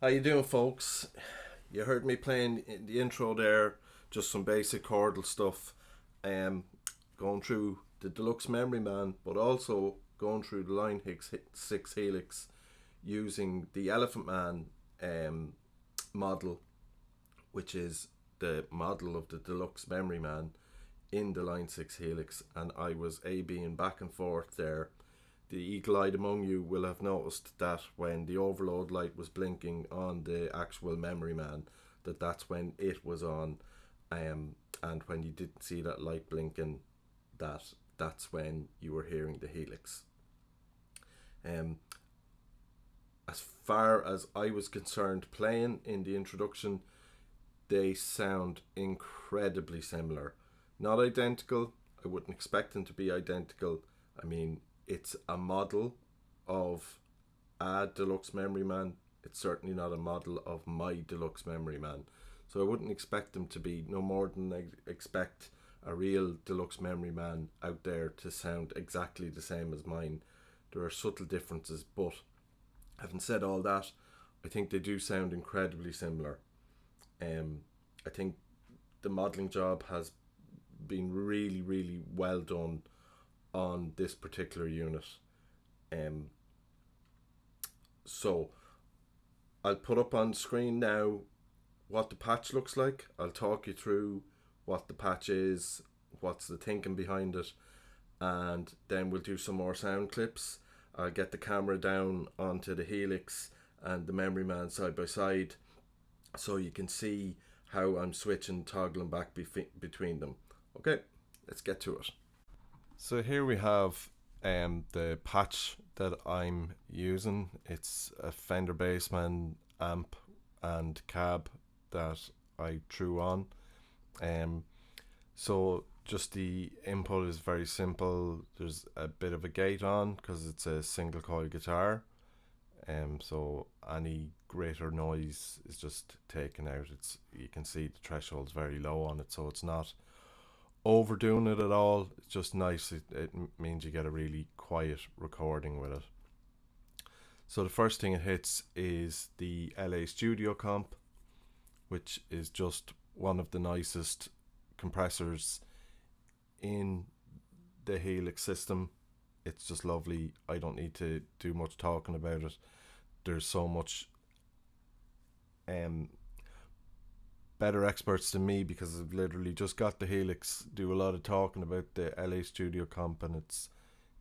How you doing, folks? You heard me playing in the intro there, just some basic chordal stuff. Um, Going through the Deluxe Memory Man, but also going through the Line 6 Helix using the Elephant Man model, which is the model of the Deluxe Memory Man in the Line 6 Helix, and I was A-Bing back and forth there. The eagle-eyed among you will have noticed that when the overload light was blinking on the actual Memory Man, that's when it was on, and when you didn't see that light blinking, that's when you were hearing the Helix. As far as I was concerned, playing in the introduction, they sound incredibly similar. Not identical. I wouldn't expect them to be identical. I mean, it's a model of a Deluxe Memory Man. It's certainly not a model of my Deluxe Memory Man. So I wouldn't expect them to be no more than I expect a real Deluxe Memory Man out there to sound exactly the same as mine. There are subtle differences, but having said all that, I think they do sound incredibly similar. I think the modelling job has been really, really well done on this particular unit. So I'll put up on screen now what the patch looks like. I'll talk you through what the patch is, what's the thinking behind it, and then we'll do some more sound clips. I'll get the camera down onto the Helix and the Memory Man side by side so you can see how I'm switching, toggling back between them. Okay, let's get to it. So here we have the patch that I'm using. It's a Fender Bassman amp and cab that I threw on. So just the input is very simple. There's a bit of a gate on because it's a single coil guitar. So any greater noise is just taken out. You can see the threshold's very low on it, so it's not overdoing it at all. It's just nice. It means you get a really quiet recording with it. So the first thing it hits is the LA Studio comp, which is just one of the nicest compressors in the Helix system. It's just lovely. I don't need to do much talking about it. There's so much better experts than me, because I've literally just got the Helix, do a lot of talking about the LA Studio comp, and it's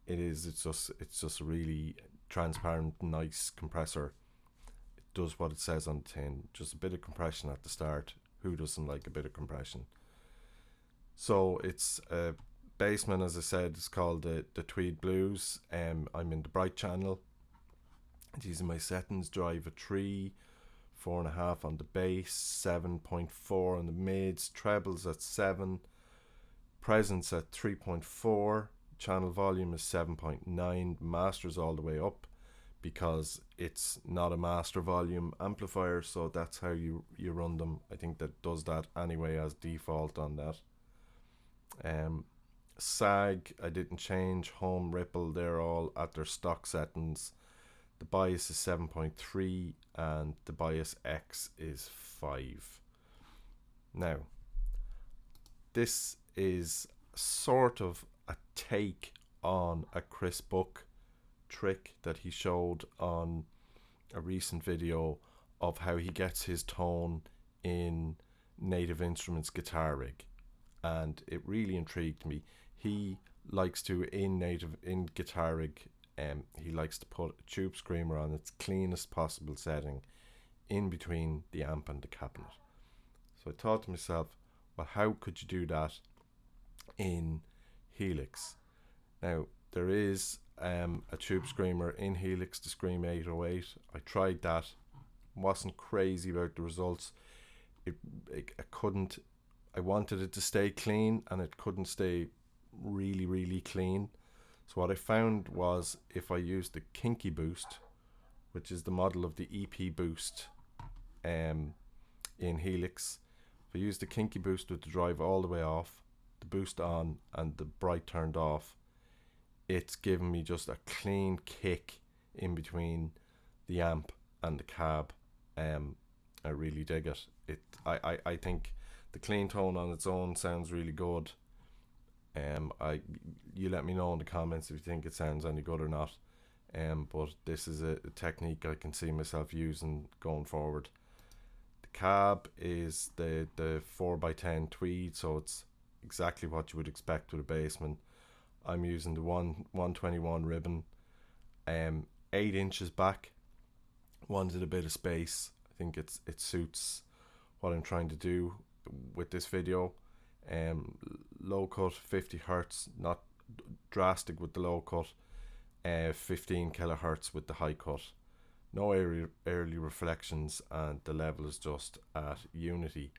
just a really transparent, nice compressor. It does what it says on the tin. Just a bit of compression at the start. Who doesn't like a bit of compression? So it's a Bassman, as I said. It's called the Tweed Blues. I'm in the bright channel. These are my settings. Drive a 3, 4.5 on the bass, 7.4 on the mids, trebles at 7, presence at 3.4, channel volume is 7.9, master's all the way up because it's not a master volume amplifier, so that's how you run them. I think that does that anyway as default on that. Sag, I didn't change. Home, ripple, they're all at their stock settings. The bias is 7.3 and the bias X is 5. Now, this is sort of a take on a Chris Buck trick that he showed on a recent video of how he gets his tone in Native Instruments guitar rig, and it really intrigued me. He likes to, in guitar rig, he likes to put a tube screamer on its cleanest possible setting in between the amp and the cabinet. So I thought to myself, well, how could you do that in Helix? Now, there is a tube screamer in Helix, the Scream 808. I tried that, wasn't crazy about the results. I wanted it to stay clean, and it couldn't stay really, really clean. So what I found was, if I used the Kinky Boost, which is the model of the EP Boost in Helix, if I used the Kinky Boost with the drive all the way off, the boost on, and the bright turned off, it's given me just a clean kick in between the amp and the cab, I really dig it. I think the clean tone on its own sounds really good. You let me know in the comments if you think it sounds any good or not. But this is a technique I can see myself using going forward. The cab is the 4x10 tweed, so it's exactly what you would expect with a Bassman. I'm using the 121 ribbon, 8 inches back. Wanted a bit of space. I think it suits what I'm trying to do with this video. Low cut 50 hertz, not drastic with the low cut. 15 kilohertz with the high cut. No early reflections, and the level is just at unity.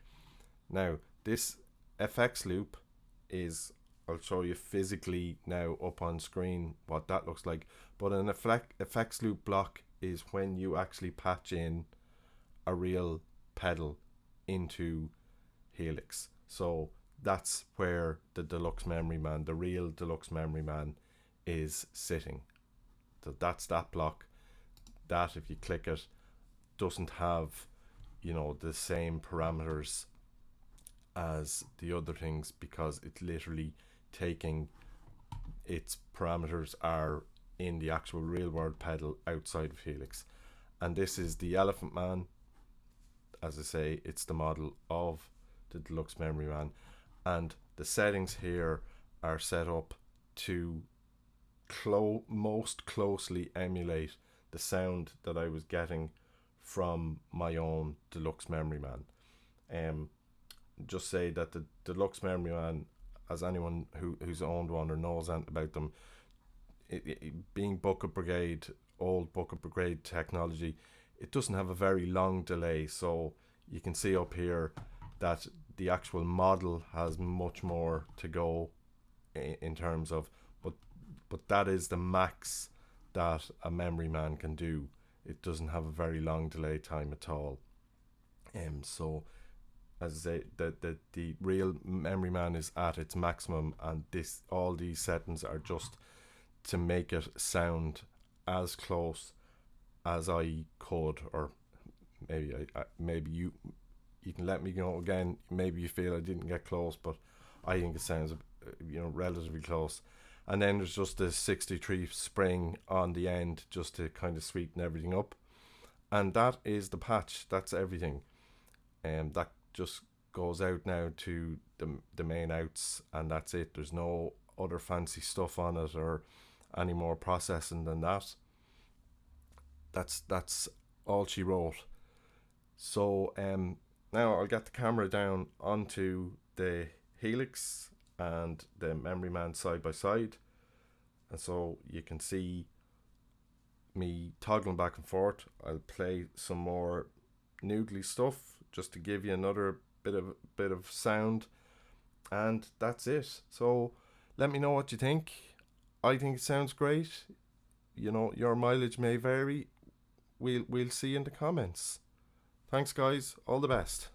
Now this FX loop is, I'll show you physically now up on screen what that looks like, but an FX loop block is when you actually patch in a real pedal into Helix. So that's where the Deluxe Memory Man, the real Deluxe Memory Man, is sitting. So that's that block. That, if you click it, doesn't have, you know, the same parameters as the other things, because it's literally taking its parameters are in the actual real world pedal outside of Helix. And this is the Elephant Man. As I say, it's the model of the Deluxe Memory Man, and the settings here are set up to most closely emulate the sound that I was getting from my own Deluxe Memory Man. Just say that the Deluxe Memory Man, as anyone who's owned one or knows anything about them, being Bucket Brigade, old Bucket Brigade technology, it doesn't have a very long delay. So you can see up here that the actual model has much more to go in terms of, but that is the max that a Memory Man can do. It doesn't have a very long delay time at all. So as I say, the real Memory Man is at its maximum, and all these settings are just to make it sound as close as I could, or maybe you can let me know again. Maybe you feel I didn't get close, but I think it sounds, you know, relatively close. And then there's just the 63 spring on the end, just to kind of sweeten everything up. And that is the patch. That's everything. That just goes out now to the main outs, and that's it. There's no other fancy stuff on it or any more processing than that. That's all she wrote. So now I'll get the camera down onto the Helix and the Memory Man side by side, and so you can see me toggling back and forth. I'll play some more noodly stuff just to give you another bit of sound, and that's it. So let me know what you think. I think it sounds great. You know, your mileage may vary. We'll see in the comments. Thanks guys, all the best.